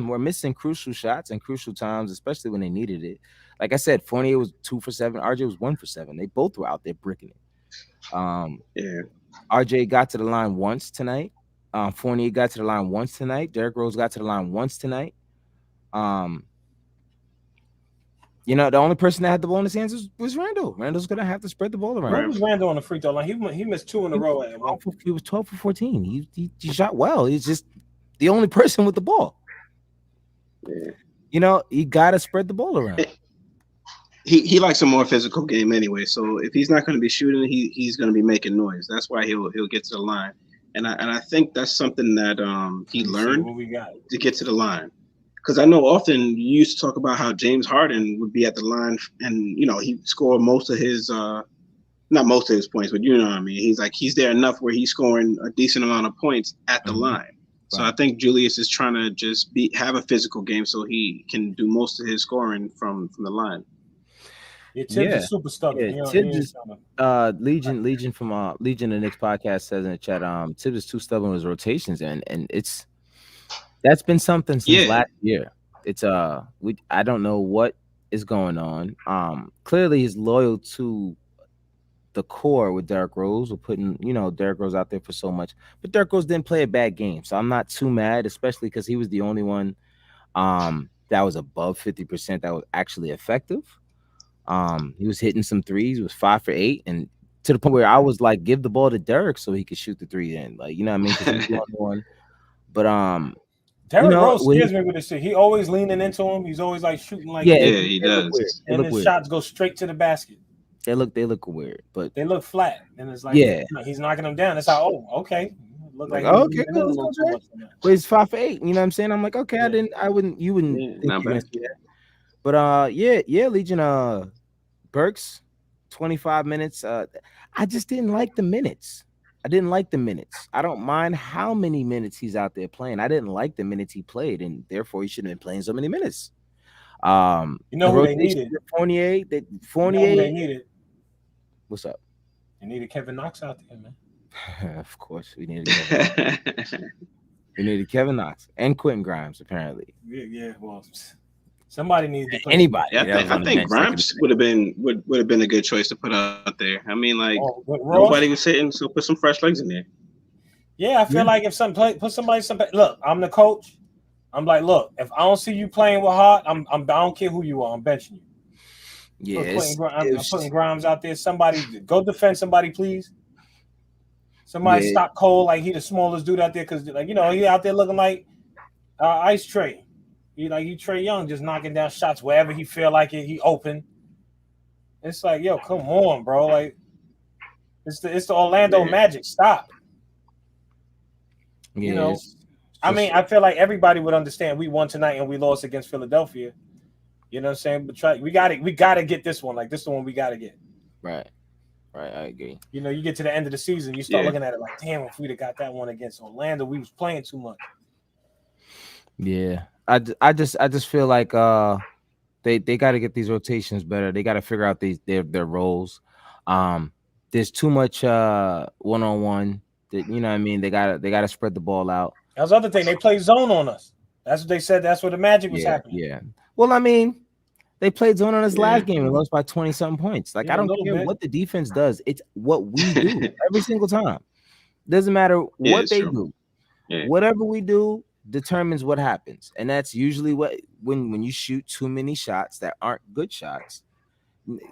were missing crucial shots and crucial times, especially when they needed it. Like I said, Fournier was 2 for 7. RJ was 1 for 7. They both were out there bricking it. Yeah, RJ got to the line once tonight. Fournier got to the line once tonight. Derrick Rose got to the line once tonight. Um, the only person that had the ball in his hands was Randall. Randall's gonna have to spread the ball Where around. right. was Randall on the free throw line? He missed two in a He was row at one. he was 12 for 14. He shot well. He's just the only person with the ball. Yeah. You gotta spread the ball around. He likes a more physical game anyway. So if he's not going to be shooting, he's going to be making noise. That's why he'll get to the line. And I think that's something that he Let me see learned what we got. to get to the line. Because I know often you used to talk about how James Harden would be at the line and he'd score most of his not most of his points, but you know what I mean. He's there enough where he's scoring a decent amount of points at the line. So I think Julius is trying to just have a physical game so he can do most of his scoring from the line. Yeah, Tibbs Yeah. is super stubborn. Yeah, He Tibbs ain't is trying to- Legion from Legion the Knicks podcast says in the chat, Tibbs is too stubborn with his rotations and that's been something since Yeah. last year. It's I don't know what is going on. Clearly he's loyal to the core with Derrick Rose. We're putting, Derrick Rose out there for so much. But Derrick Rose didn't play a bad game. So I'm not too mad, especially because he was the only one that was above 50% that was actually effective. He was hitting some threes. He was 5 for 8, and to the point where I was like, give the ball to Derrick so he could shoot the three in. Like, you know what I mean? Because he's the only one. But Derrick Rose when scares me with this shit. He always leaning into him. He's always like shooting like yeah, Yeah, he it look weird. does. It and look his weird. shots go straight to the basket. They look weird, but They look flat, and it's like Yeah. he's knocking them down. It's like, oh, okay. Look like Like, he's okay, leaning in a let's little go too back. much on that. But he's 5 for 8. You know what I'm saying? I'm like, okay, Yeah. you wouldn't Yeah, think not you're gonna bad. see that. But yeah, Legion Burks, 25 minutes. I just didn't like the minutes. I didn't like the minutes. I don't mind how many minutes he's out there playing. I didn't like the minutes he played, and therefore he shouldn't have been playing so many minutes. You know The who they rotation needed? with Fournier, You know who Fournier. they needed? What's up? They needed Kevin Knox out there, man. Of course, we needed Kevin Knox and Quentin Grimes, apparently. Yeah. Well, somebody needed to play. Anybody. Yeah, that was I on the think bench that could Grimes would have been a good choice to put out there. I mean, like With Ross? nobody was sitting, so put some fresh legs in there. Yeah, I feel like if put somebody. Look, I'm the coach. I'm like, look, if I don't see you playing with Hart, I don't care who you are. I'm benching you. Yeah, I'm putting Grimes out there. Somebody go defend somebody, please. Somebody stop Cole like he the smallest dude out there because he out there looking like Ice Tray. He Trey Young just knocking down shots wherever he feel like it. He open. It's like, yo, come on, bro. Like it's the Orlando Magic. Stop. Yeah, I mean, I feel like everybody would understand. We won tonight and we lost against Philadelphia. You know what I'm saying? But we got to get this one. Like this is the one we got to get. right. Right. I agree. You know, you get to the end of the season, you start Yeah. looking at it like, damn, if we'd have got that one against Orlando, we was playing too much. Yeah. I just feel like they got to get these rotations better. They got to figure out these their roles. Um, there's too much one on one. That you know what I mean. They gotta spread the ball out. That was the other thing. They played zone on us. That's what they said. That's where the magic was Yeah, happening. yeah. Well, I mean, they played zone on us Yeah. last game and lost by 20 something points. Like I Yeah, a don't little care bit. what the defense does. It's what we do every single time. Doesn't matter Yeah, what it's they true. do. Yeah. Whatever we do determines what happens, and that's usually what when you shoot too many shots that aren't good shots.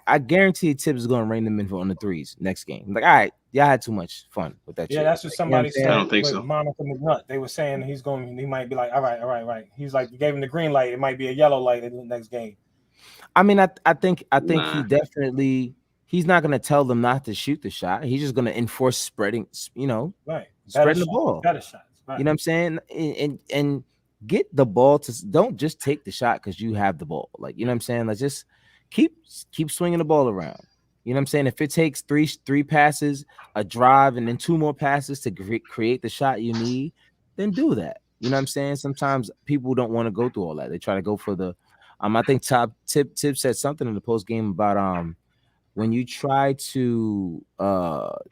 I guarantee Tibbs is going to rein them in on the threes next game. Like, all right, y'all had too much fun with that Yeah, shit. that's what Like, you know what I'm somebody saying? I said don't think with so. Monica McNutt. They were saying he might be like, all right, right. He's like, you gave him the green light. It might be a yellow light in the next game. I mean, I think he Nah. definitely he's not going to tell them not to shoot the shot. He's just going to enforce spreading, Right. Better spreading the shots. ball. Better shots. Right. You know what I'm saying? And get the ball to don't just take the shot because you have the ball. Like, you know what I'm saying? Like, just keep swinging the ball around. You know what I'm saying? If it takes three passes, a drive, and then two more passes to create the shot you need, then do that. You know what I'm saying? Sometimes people don't want to go through all that. They try to go for the I think top tip said something in the post game about when you try to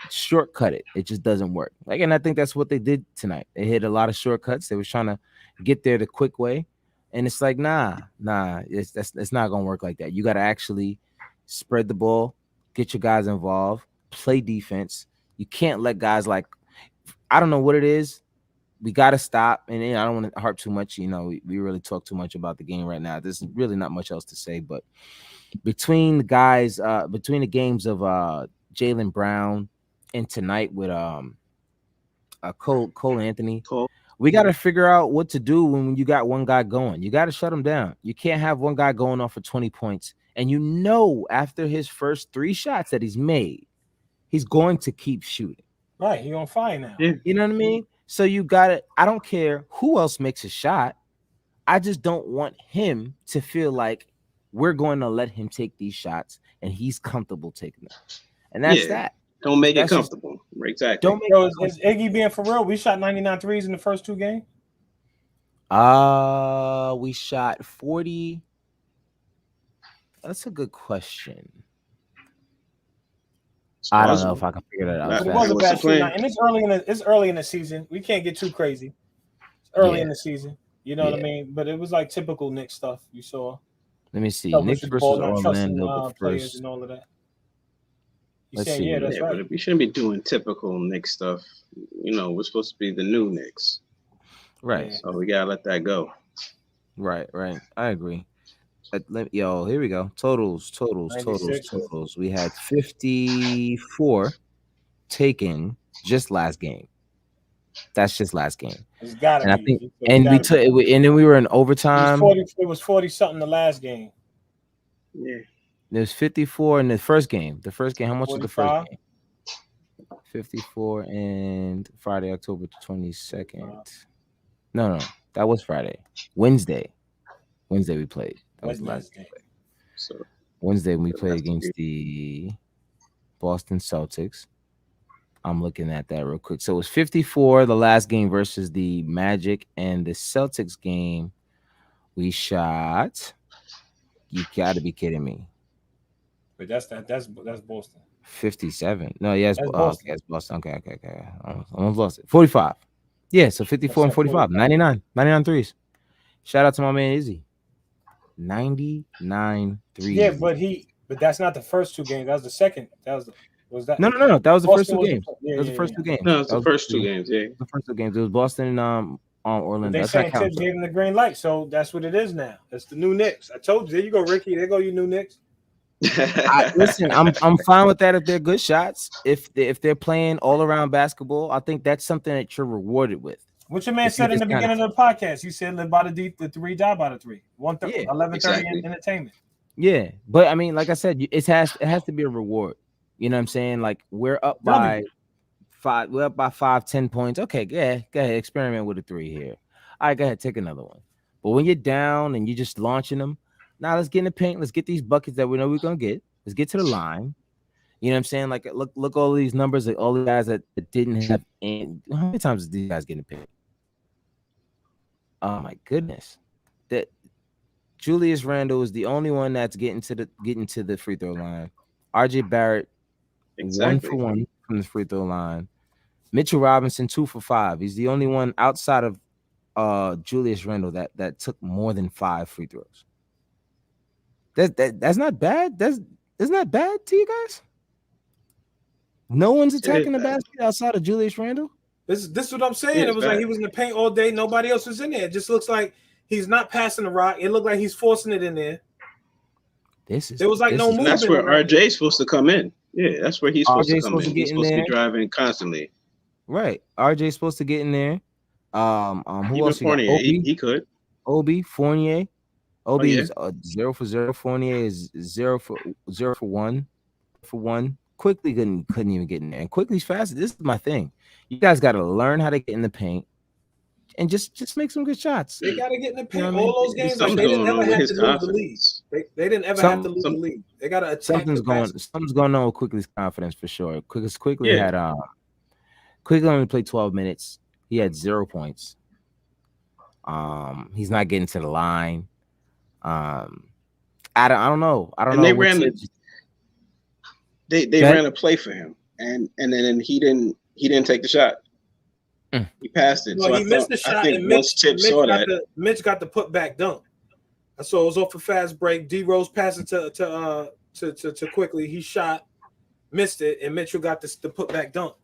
shortcut it, it just doesn't work. Like, and I think that's what they did tonight. They hit a lot of shortcuts. They was trying to get there the quick way, and it's like nah, it's not gonna work like that. You got to actually spread the ball, get your guys involved, play defense. You can't let guys like I don't know what it is. We got to stop, and I don't want to harp too much. You know, we really talk too much about the game right now. There's really not much else to say, but between the guys, between the games of Jaylen Brown and tonight with Cole Anthony, Cole. we got to figure out what to do when you got one guy going. You got to shut him down. You can't have one guy going off for 20 points, and you know after his first 3 shots that he's made, he's going to keep shooting. Right. He on fire now. Yeah. You know what I mean? So you got to. I don't care who else makes a shot. I just don't want him to feel like we're going to let him take these shots and he's comfortable taking them. And that's Yeah. that. Don't make it That's just comfortable. Exactly. don't make Yo, is Iggy being for real? We shot 99 threes in the first 2 games. we shot 40. That's a good question. It's I don't know possible. if I can figure that out. That- But it fast. was a what's the bad shooting plan? night. And it's early in the season. We can't get too crazy. It's early Yeah. in the season. You know what I Yeah. mean? But it was like typical Knicks stuff you saw. Let me see. Selfish Knicks with the ball, versus not trusting Orlando the players first. and all of that. You Let's saying, see yeah, what it that's Yeah, right. but we shouldn't be doing typical Knicks stuff. You know, we're supposed to be the new Knicks, Right. Yeah. so we gotta let that go. Right. I agree. Yo, here we go. Totals. 96. We had 54 taken just last game. That's just last game. It's gotta And I be. think, It's and we gotta took, be. and then we were in It was overtime. 40. It was 40 something the last game. Yeah. There's 54 in the first game. The first game, how much was the first 45. game? 54 and Friday, October 22nd. No, that was Friday. Wednesday we played. That was the last game. Wednesday. So Wednesday we it'll played have to against be- the Boston Celtics. I'm looking at that real quick. So it was 54 the last game versus the Magic, and the Celtics game we shot. You got to be kidding me. But that's Boston. 57. No, yes, That's okay, Boston. it's Boston. Okay. I almost lost it. 45. Yeah, so 54 and 45. 99 threes. Shout out to my man Izzy. 99 threes. Yeah, but that's not the first 2 games. That was the second. Was that? No. That was the first Boston 2 was games. yeah, That was yeah, the first yeah. 2 games. No, it's That the was first 2 games. Yeah. the first 2 games. It was Boston and Orlando. They That's saying not counting. Tibbs gave him the green light, so that's what it is now. It's the new Knicks. I told you. There you go, Ricky. There go you new Knicks. Listen, I'm fine with that if they're good shots. If they're playing all around basketball, I think that's something that you're rewarded with. What your man If you said in just the kinda- beginning of the podcast. He said, "Live by the 3, die by the 3." Yeah, 11:30 exactly. entertainment. Yeah, but I mean, like I said, it has to be a reward. You know what I'm saying? Like we're up by W. 5. We're up by 5, 10 points. Okay, go ahead, experiment with a 3 here. All right, go ahead, take another one. But when you're down and you're just launching them, now let's get in the paint. Let's get these buckets that we know we're gonna get. Let's get to the line. You know what I'm saying? Like look all these numbers, like all the guys that didn't have. And how many times is these guys getting paid? Oh my goodness, that Julius Randle is the only one that's getting to the free throw line. R.J. Barrett 1 for Exactly. 1 from the free throw line. Mitchell Robinson 2 for 5. He's the only one outside of Julius Randle that took more than 5 free throws. That's not bad. That's not bad to you guys. No one's It is attacking the bad. basket outside of Julius Randle. This is what I'm It saying. It is was like bad. he was in the paint all day. Nobody else was in there. It just looks like he's not passing the rock. It looked like he's forcing it in there. There was like no And that's movement where around. RJ is supposed to come in. Yeah, that's where he's supposed to RJ's come supposed to in. get He's in supposed to be there. driving constantly. Right. RJ's supposed to get in there. Who Even else you got? Fournier, he could. Obi, Fournier. Oh Obi yeah. is 0 for 0. Fournier is 0 for 1. Quickly couldn't even get in there. And Quickly's fast. This is my thing. You guys got to learn how to get in the paint and just make some good shots. They got to get in the You know paint. what I mean? All those games, like Something's they didn't going ever on with have his to lose the lead. confidence. They didn't ever have to lose the lead. They got to attack the basket. Something's going on with Quickly's confidence for sure. Quickly Yeah. had Quickly only played 12 minutes. He had 0 points. He's not getting to the line. I don't know. I don't And know they what ran Tibbs. they ran a play for him, and then he didn't take the shot. He passed it. Well, So he missed the shot, I think and once Tibbs saw that, Mitch got the put back dunk. So it was off a fast break. D Rose passing to Quickly. He shot, missed it, and Mitchell got the put back dunk.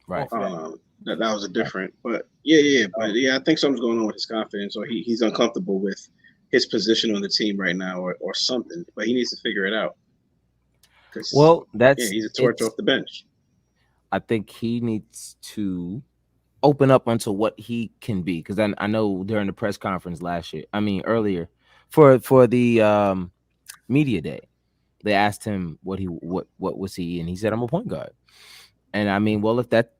Right. that was a different. But I think something's going on with his confidence, or he's uncomfortable with his position on the team right now, or something. But he needs to figure it out. Well, he's a torch off the bench. I think he needs to open up onto what he can be, because I know during the press conference earlier for the media day, they asked him what was he, and he said, I'm a point guard. And I mean, well,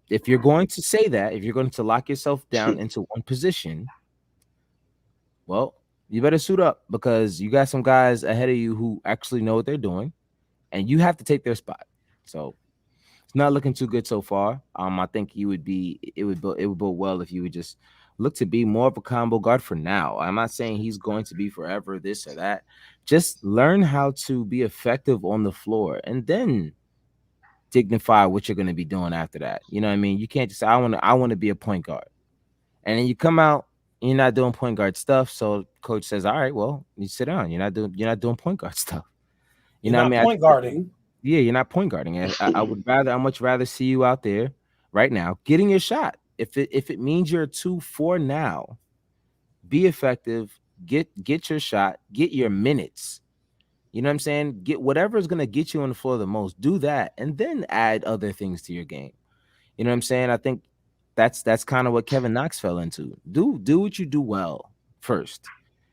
if you're going to say that, if you're going to lock yourself down into one position, well, you better suit up, because you got some guys ahead of you who actually know what they're doing, and you have to take their spot. So it's not looking too good so far. I think it would bode well if you would just look to be more of a combo guard for now. I'm not saying he's going to be forever this or that. Just learn how to be effective on the floor, and then dignify what you're going to be doing after that. You know what I mean? You can't just say, I want to be a point guard, and then you come out and you're not doing point guard stuff. So coach says, all right, well, you sit down. You're not doing point guard stuff. You're not point guarding. Yeah, you're not point guarding. I much rather see you out there right now getting your shot. If it means you're 2-4 now, be effective. Get your shot. Get your minutes. You know what I'm saying? Get whatever is going to get you on the floor the most. Do that, and then add other things to your game. You know what I'm saying? I think that's kind of what Kevin Knox fell into. Do what you do well first,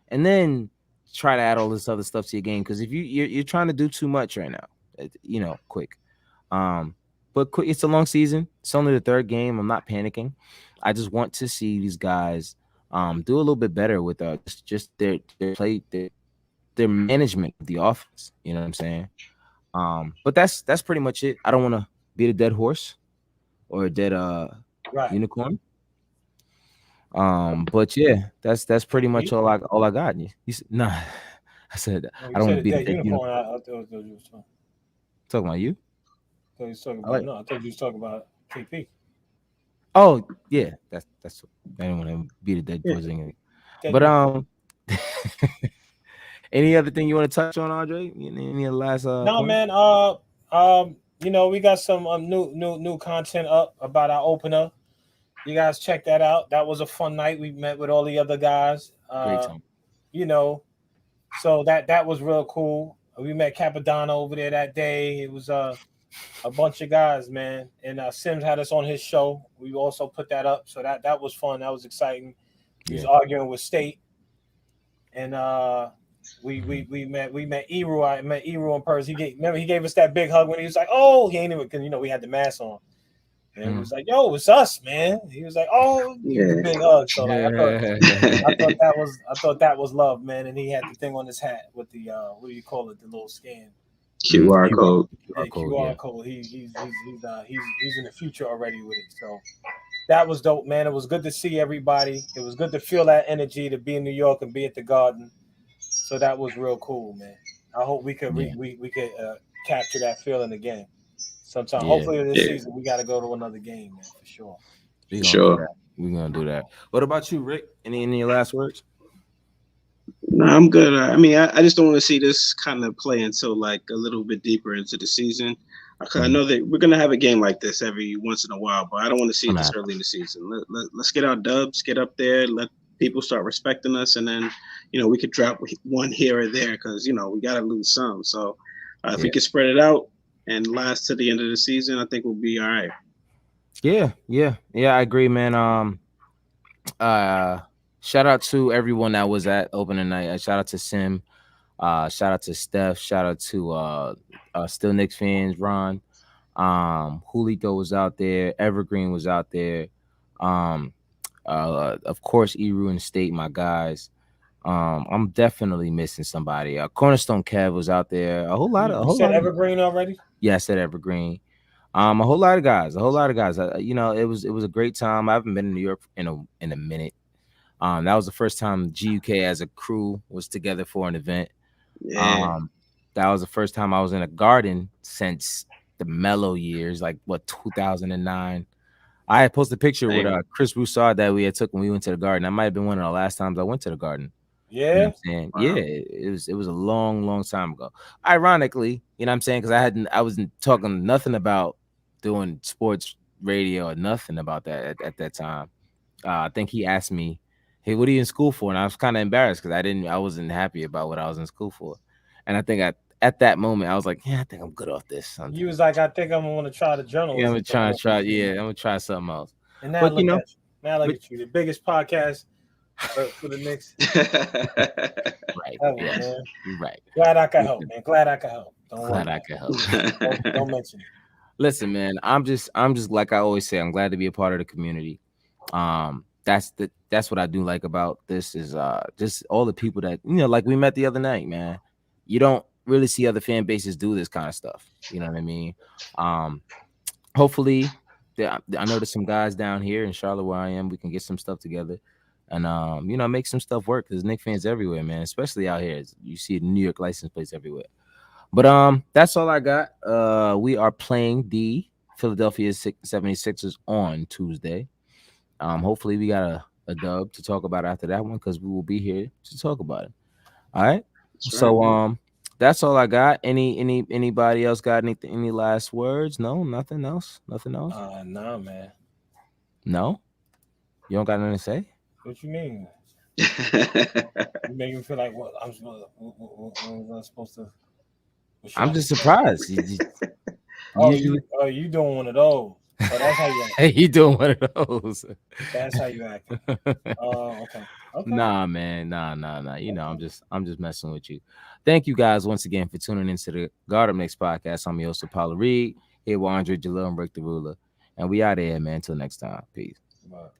and then try to add all this other stuff to your game. Because if you're trying to do too much right now, quick. But quick, it's a long season. It's only the third game. I'm not panicking. I just want to see these guys do a little bit better with just their play, their management of the offense. You know what I'm saying? But that's pretty much it. I don't want to beat a dead horse or a dead unicorn. But yeah, that's pretty much all I got. Nah, I said I don't want to beat a dead unicorn. I thought you were Talking about you? I thought you was talking about I thought you was talking about KP. Oh yeah, that's I didn't want to beat a dead horse anyway. But any other thing you want to touch on, Andre? Any last no, man. We got some new content up about our opener. You guys check that out. That was a fun night. We met with all the other guys. Great time. So that was real cool. We met Capadonna over there that day. It was a bunch of guys, man. And Sims had us on his show. We also put that up. So that was fun. That was exciting. He was arguing with State. And we met Eru. I met Eru in person. He gave us that big hug when he was like, "Oh," he ain't even, because we had the mask on, and he was like, "Yo, it's us, man." He was like, "Oh," big hug. So I thought that was love, man. And he had the thing on his hat with the what do you call it, the little scan. QR QR, code. QR Yeah, code. Yeah, QR code. He's in the future already with it. So that was dope, man. It was good to see everybody. It was good to feel that energy to be in New York and be at the Garden. So that was real cool, man. I hope we could yeah, we could capture that feeling again sometime. yeah. Hopefully this Yeah, season we got to go to another game, man, for sure. We for gonna do sure. that. We gonna do that. What about you, Rick? Any last words? No, I'm good. I just don't want to see this kind of play until like a little bit deeper into the season. 'Cause I Mm-hmm. know that we're gonna have a game like this every once in a while, but I don't want to see it Gonna this happen. early in the season. Let's get our dubs, get up there, let people start respecting us, and then we could drop one here or there because we gotta lose some. So if we Yeah, could spread it out and last to the end of the season, I think we'll be all right. yeah, yeah, yeah. I agree, man. Uh, shout out to everyone that was at opening night. Shout out to Sim. Shout out to Steph. Shout out to still Knicks fans, Ron. Julito was out there. Evergreen was out there. Um, of course, Eru and State, my guys. I'm definitely missing somebody. Cornerstone Kev was out there. A You whole said lot of, Evergreen already? yeah, I said Evergreen. A whole lot of guys, a whole lot of guys. It was a great time. I haven't been in New York in a minute. That was the first time GUK as a crew was together for an event. Yeah, Um, that was the first time I was in a garden since the mellow years, like what 2009. I had posted a picture with same. Chris Broussard that we had took when we went to the garden. That might have been one of the last times I went to the garden. You know Yeah. what I'm saying? Yeah, Wow. it was a long, long time ago. Ironically, you know what I'm saying? Because I wasn't talking nothing about doing sports radio or nothing about that at that time. I think he asked me, "Hey, what are you in school for?" And I was kind of embarrassed because I wasn't happy about what I was in school for. And I think at that moment I was like, "Yeah, I think I'm good off this." You was like, I think I'm gonna try the Yeah, I'm journalism gonna thing try, after try. seeing Yeah, that. I'm gonna try something else. And now But look at you. Now look but at you, the biggest podcast for the Knicks right, ever, yes, man. you're right. Glad I could help, Listen, man. Glad I could help. Don't worry glad I about could help. it. Don't mention it. Listen, man, I'm just like I always say, I'm glad to be a part of the community. That's what I do like about this is just all the people that like we met the other night, man. You don't really see other fan bases do this kind of stuff. You know what I mean? Um, hopefully, I know there's some guys down here in Charlotte where I am. We can get some stuff together, and make some stuff work. There's Knicks fans everywhere, man. Especially out here, you see New York license plates everywhere. But that's all I got. We are playing the Philadelphia 76ers on Tuesday. Hopefully we got a dub to talk about after that one because we will be here to talk about it. All right. That's right. So that's all I got. Anybody else got any last words? No, nothing else. Nothing else. Nah, man. No, you don't got nothing to say. What you mean? You make me feel like what I'm supposed. What was I supposed to? What should I'm I just be saying? surprised. Oh, Usually, you doing one of those? Oh, that's how you hey, acting. you doing one of those? That's how you acting. Okay, okay, Nah, man, nah. okay. I'm just messing with you. Thank you guys once again for tuning into the Guard Up Next podcast. I'm your host, Paula Reed, here with Andre Jalil and Rick the Ruler. And we out of here, man. Until next time. Peace. But